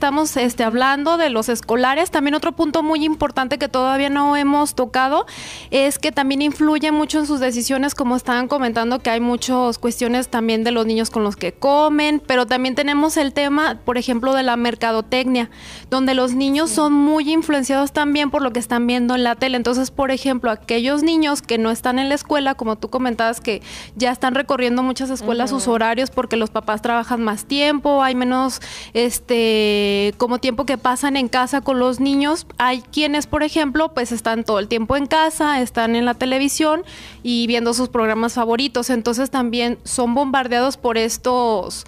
estamos hablando de los escolares, también otro punto muy importante que todavía no hemos tocado es que también influye mucho en sus decisiones, como estaban comentando, que hay muchas cuestiones también de los niños con los que comen, pero también tenemos el tema, por ejemplo, de la mercadotecnia, donde los niños son muy influenciados también por lo que están viendo en la tele. Entonces, por ejemplo, aquellos niños que no están en la escuela, como tú comentabas, que ya están recorriendo muchas escuelas sus horarios porque los papás trabajan más tiempo, hay menos como tiempo que pasan en casa con los niños. Hay quienes, por ejemplo, pues están todo el tiempo en casa, están en la televisión y viendo sus programas favoritos. Entonces también son bombardeados por estos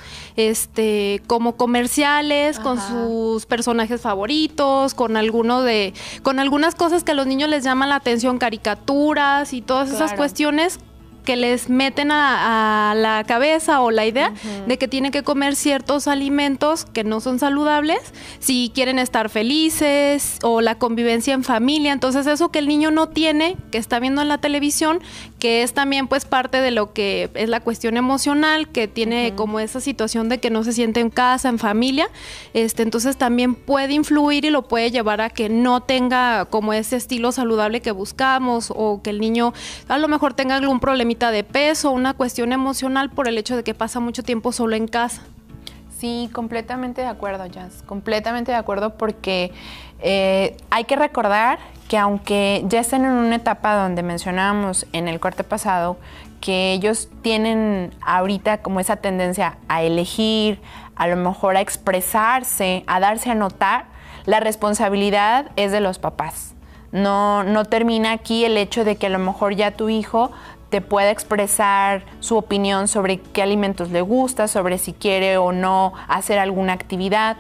como comerciales, con sus personajes favoritos, con algunas cosas que a los niños les llaman la atención, caricaturas y todas esas cuestiones que les meten a la cabeza o la idea de que tienen que comer ciertos alimentos que no son saludables si quieren estar felices, o la convivencia en familia. Entonces eso que el niño no tiene, que está viendo en la televisión, que es también pues parte de lo que es la cuestión emocional, que tiene como esa situación de que no se siente en casa, en familia, entonces también puede influir y lo puede llevar a que no tenga como ese estilo saludable que buscamos, o que el niño a lo mejor tenga algún problemita de peso, una cuestión emocional por el hecho de que pasa mucho tiempo solo en casa. Sí, completamente de acuerdo, Jazz, completamente de acuerdo, porque hay que recordar que aunque ya estén en una etapa donde mencionábamos en el corte pasado que ellos tienen ahorita como esa tendencia a elegir, a lo mejor a expresarse, a darse a notar, la responsabilidad es de los papás. No termina aquí el hecho de que a lo mejor ya tu hijo te pueda expresar su opinión sobre qué alimentos le gusta, sobre si quiere o no hacer alguna actividad.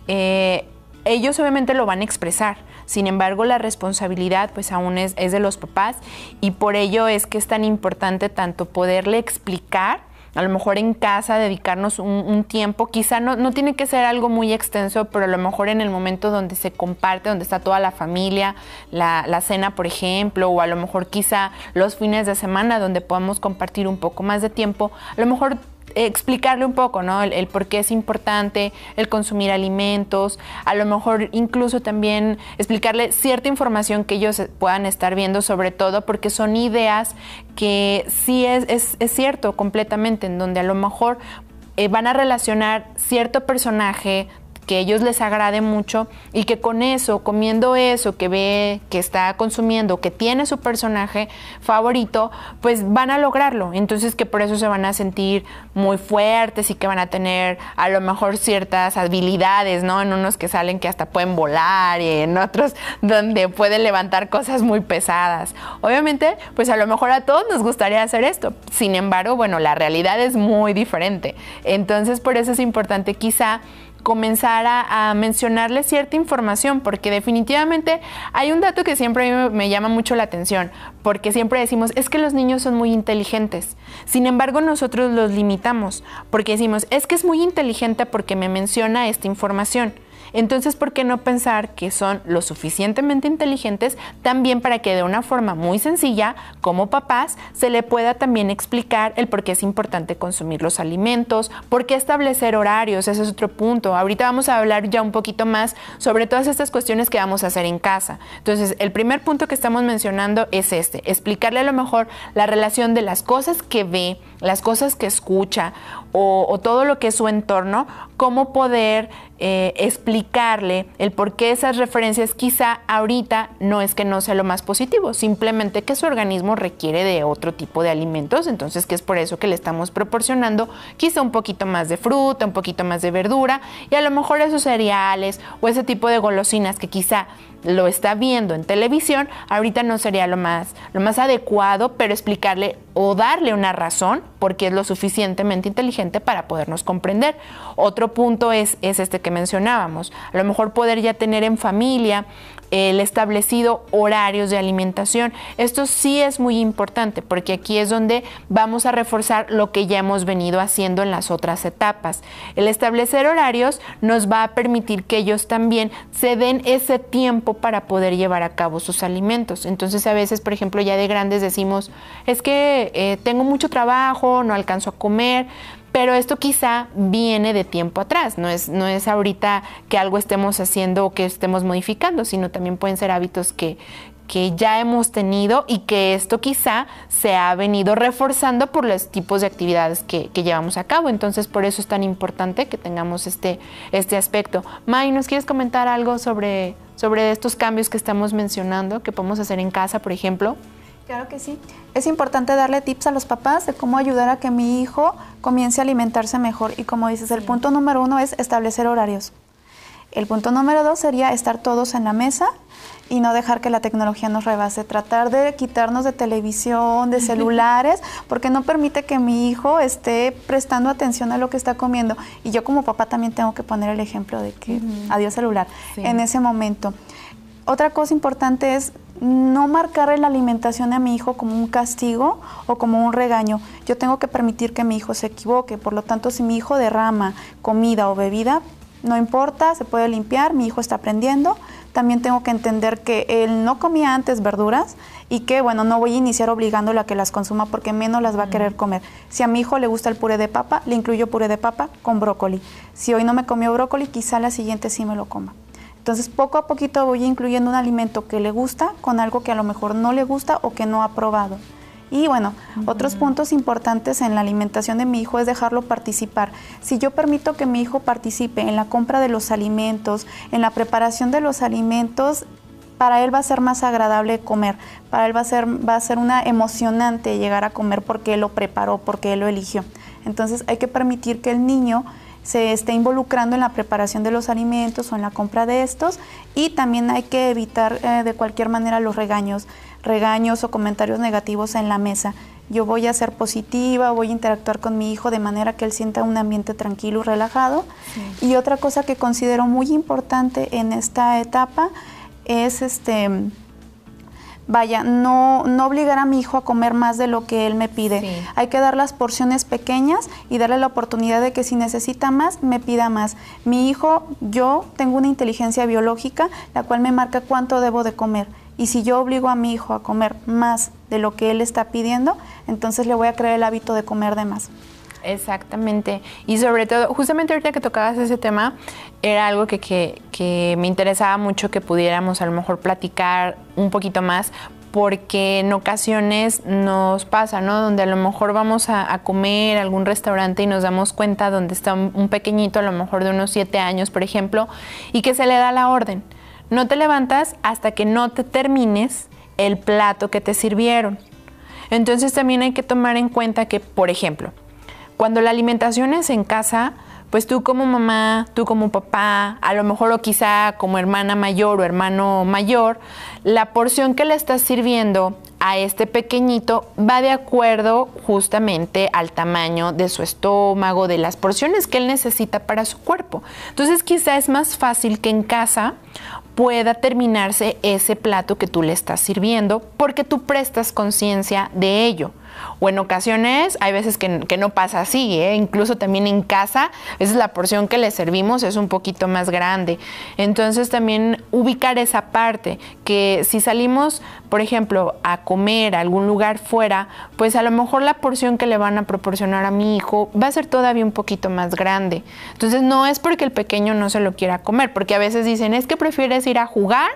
Ellos obviamente lo van a expresar, sin embargo la responsabilidad pues aún es de los papás, y por ello es que es tan importante tanto poderle explicar, a lo mejor en casa dedicarnos un tiempo, quizá no tiene que ser algo muy extenso, pero a lo mejor en el momento donde se comparte, donde está toda la familia, la cena, por ejemplo, o a lo mejor quizá los fines de semana donde podamos compartir un poco más de tiempo, a lo mejor explicarle un poco, ¿no? El por qué es importante el consumir alimentos, a lo mejor incluso también explicarle cierta información que ellos puedan estar viendo, sobre todo porque son ideas que sí es cierto completamente, en donde a lo mejor van a relacionar cierto personaje que a ellos les agrade mucho, y que con eso, comiendo eso que ve, que está consumiendo, que tiene su personaje favorito, pues van a lograrlo. Entonces que por eso se van a sentir muy fuertes y que van a tener a lo mejor ciertas habilidades, ¿no? En unos que salen que hasta pueden volar, y en otros donde pueden levantar cosas muy pesadas. Obviamente, pues a lo mejor a todos nos gustaría hacer esto. Sin embargo, bueno, la realidad es muy diferente. Entonces por eso es importante quizá comenzar a mencionarle cierta información, porque definitivamente hay un dato que siempre me llama mucho la atención, porque siempre decimos, es que los niños son muy inteligentes. Sin embargo, nosotros los limitamos, porque decimos, es que es muy inteligente porque me menciona esta información. Entonces, ¿por qué no pensar que son lo suficientemente inteligentes también para que de una forma muy sencilla, como papás, se le pueda también explicar el por qué es importante consumir los alimentos, por qué establecer horarios? Ese es otro punto. Ahorita vamos a hablar ya un poquito más sobre todas estas cuestiones que vamos a hacer en casa. Entonces, el primer punto que estamos mencionando es explicarle a lo mejor la relación de las cosas que ve, las cosas que escucha, o todo lo que es su entorno, cómo poder explicarle el por qué esas referencias quizá ahorita no es que no sea lo más positivo, simplemente que su organismo requiere de otro tipo de alimentos, entonces que es por eso que le estamos proporcionando quizá un poquito más de fruta, un poquito más de verdura, y a lo mejor esos cereales o ese tipo de golosinas que quizá lo está viendo en televisión, ahorita no sería lo más adecuado, pero explicarle o darle una razón porque es lo suficientemente inteligente para podernos comprender. Otro punto es este que mencionábamos, a lo mejor poder ya tener en familia el establecido horarios de alimentación. Esto sí es muy importante porque aquí es donde vamos a reforzar lo que ya hemos venido haciendo en las otras etapas. El establecer horarios nos va a permitir que ellos también se den ese tiempo para poder llevar a cabo sus alimentos. Entonces a veces, por ejemplo, ya de grandes decimos, es que tengo mucho trabajo, no alcanzo a comer. Pero esto quizá viene de tiempo atrás, no es ahorita que algo estemos haciendo o que estemos modificando, sino también pueden ser hábitos que ya hemos tenido y que esto quizá se ha venido reforzando por los tipos de actividades que llevamos a cabo. Entonces, por eso es tan importante que tengamos este aspecto. May, ¿nos quieres comentar algo sobre estos cambios que estamos mencionando, que podemos hacer en casa, por ejemplo? Claro que sí. Es importante darle tips a los papás de cómo ayudar a que mi hijo comience a alimentarse mejor. Y como dices, el punto número 1 es establecer horarios. El punto número 2 sería estar todos en la mesa y no dejar que la tecnología nos rebase. Tratar de quitarnos de televisión, de celulares, porque no permite que mi hijo esté prestando atención a lo que está comiendo. Y yo como papá también tengo que poner el ejemplo de que adiós celular en ese momento. Otra cosa importante es no marcarle la alimentación a mi hijo como un castigo o como un regaño. Yo tengo que permitir que mi hijo se equivoque. Por lo tanto, si mi hijo derrama comida o bebida, no importa, se puede limpiar, mi hijo está aprendiendo. También tengo que entender que él no comía antes verduras y que, bueno, no voy a iniciar obligándolo a que las consuma porque menos las va a querer comer. Si a mi hijo le gusta el puré de papa, le incluyo puré de papa con brócoli. Si hoy no me comió brócoli, quizá la siguiente sí me lo coma. Entonces, poco a poquito voy incluyendo un alimento que le gusta con algo que a lo mejor no le gusta o que no ha probado. Y bueno, otros puntos importantes en la alimentación de mi hijo es dejarlo participar. Si yo permito que mi hijo participe en la compra de los alimentos, en la preparación de los alimentos, para él va a ser más agradable comer. Para él va a ser una emocionante llegar a comer porque él lo preparó, porque él lo eligió. Entonces, hay que permitir que el niño se esté involucrando en la preparación de los alimentos o en la compra de estos, y también hay que evitar de cualquier manera los regaños o comentarios negativos en la mesa. Yo voy a ser positiva, voy a interactuar con mi hijo de manera que él sienta un ambiente tranquilo y relajado. Sí. Y otra cosa que considero muy importante en esta etapa es no obligar a mi hijo a comer más de lo que él me pide. Sí. Hay que dar las porciones pequeñas y darle la oportunidad de que si necesita más, me pida más. Mi hijo, yo tengo una inteligencia biológica, la cual me marca cuánto debo de comer. Y si yo obligo a mi hijo a comer más de lo que él está pidiendo, entonces le voy a crear el hábito de comer de más. Exactamente. Y sobre todo, justamente ahorita que tocabas ese tema, era algo que me interesaba mucho que pudiéramos a lo mejor platicar un poquito más, porque en ocasiones nos pasa, ¿no? Donde a lo mejor vamos a comer a algún restaurante y nos damos cuenta donde está un pequeñito, a lo mejor de unos 7 años, por ejemplo, y que se le da la orden. No te levantas hasta que no te termines el plato que te sirvieron. Entonces también hay que tomar en cuenta que, por ejemplo, cuando la alimentación es en casa, pues tú como mamá, tú como papá, a lo mejor o quizá como hermana mayor o hermano mayor, la porción que le estás sirviendo a este pequeñito va de acuerdo justamente al tamaño de su estómago, de las porciones que él necesita para su cuerpo. Entonces quizá es más fácil que en casa pueda terminarse ese plato que tú le estás sirviendo porque tú prestas conciencia de ello. O en ocasiones, hay veces que no pasa así, incluso también en casa, a veces la porción que le servimos es un poquito más grande. Entonces también ubicar esa parte, que si salimos, por ejemplo, a comer a algún lugar fuera, pues a lo mejor la porción que le van a proporcionar a mi hijo va a ser todavía un poquito más grande. Entonces no es porque el pequeño no se lo quiera comer, porque a veces dicen, es que prefieres ir a jugar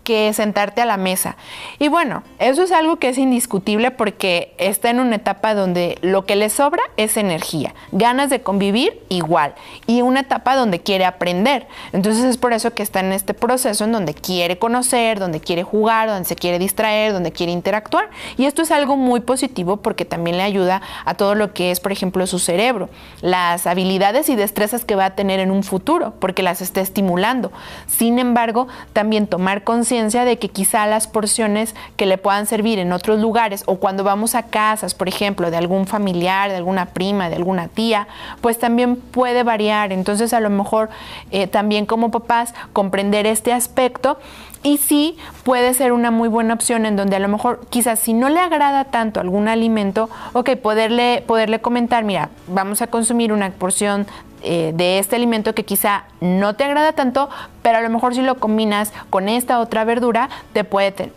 que sentarte a la mesa. Y bueno, eso es algo que es indiscutible porque está en una etapa donde lo que le sobra es energía, ganas de convivir igual, y una etapa donde quiere aprender. Entonces es por eso que está en este proceso en donde quiere conocer, donde quiere jugar, donde se quiere distraer, donde quiere interactuar. Y esto es algo muy positivo porque también le ayuda a todo lo que es, por ejemplo, su cerebro, las habilidades y destrezas que va a tener en un futuro, porque las está estimulando. Sin embargo, también tomar conciencia de que quizá las porciones que le puedan servir en otros lugares o cuando vamos a casas, por ejemplo, de algún familiar, de alguna prima, de alguna tía, pues también puede variar. Entonces a lo mejor también como papás comprender este aspecto. Y sí, puede ser una muy buena opción en donde a lo mejor quizás si no le agrada tanto algún alimento, poderle comentar, mira, vamos a consumir una porción de este alimento que quizá no te agrada tanto, pero a lo mejor si lo combinas con esta otra verdura, te puede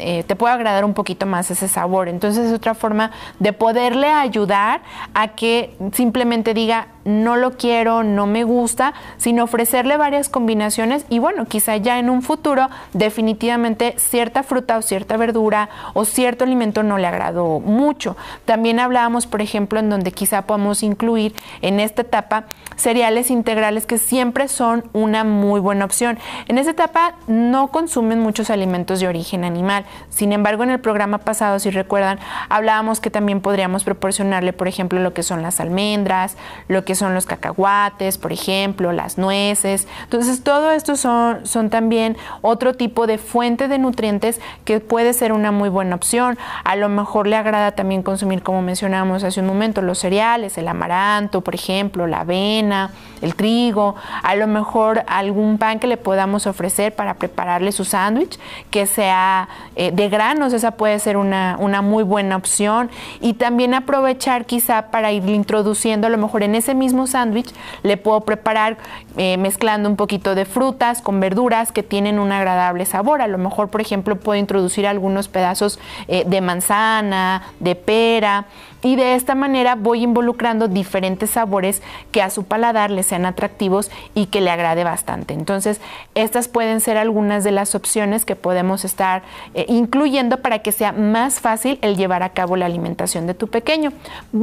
agradar un poquito más ese sabor. Entonces es otra forma de poderle ayudar a que simplemente diga, no lo quiero, no me gusta, sino ofrecerle varias combinaciones y bueno, quizá ya en un futuro definitivamente cierta fruta o cierta verdura o cierto alimento no le agradó mucho. También hablábamos, por ejemplo, en donde quizá podemos incluir en esta etapa cereales integrales, que siempre son una muy buena opción. En esta etapa no consumen muchos alimentos de origen animal. Sin embargo, en el programa pasado, si recuerdan, hablábamos que también podríamos proporcionarle, por ejemplo, lo que son las almendras, lo que son los cacahuates, por ejemplo, las nueces. Entonces, todo esto son también otro tipo de fuente de nutrientes que puede ser una muy buena opción. A lo mejor le agrada también consumir, como mencionábamos hace un momento, los cereales, el amaranto, por ejemplo, la avena, el trigo, a lo mejor algún pan que le podamos ofrecer para prepararle su sándwich, que sea de granos, esa puede ser una muy buena opción. Y también aprovechar quizá para ir introduciendo, a lo mejor en ese mismo sándwich le puedo preparar mezclando un poquito de frutas con verduras que tienen un agradable sabor. A lo mejor, por ejemplo, puedo introducir algunos pedazos de manzana, de pera, y de esta manera voy involucrando diferentes sabores que a su paladar le sean atractivos y que le agrade bastante. Entonces, estas pueden ser algunas de las opciones que podemos estar incluyendo para que sea más fácil el llevar a cabo la alimentación de tu pequeño.